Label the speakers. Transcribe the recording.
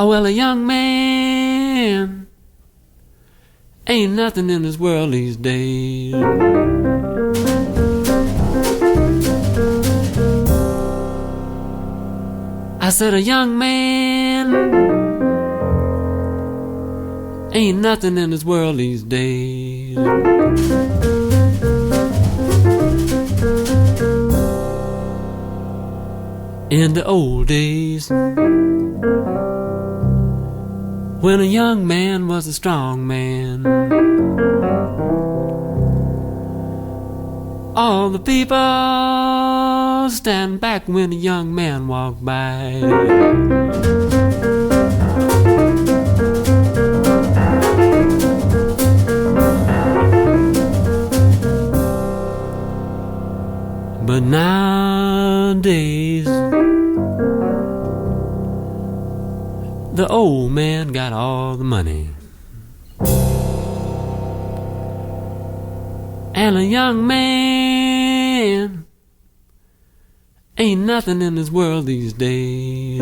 Speaker 1: Oh, well, a young man ain't nothing in this world these days. I said a young man ain't nothing in this world these days. In the old days, when a young man was a strong man, all the people stand back when a young man walked by. But nowadays, the old man got all the money, and a young man ain't nothing in this world these days.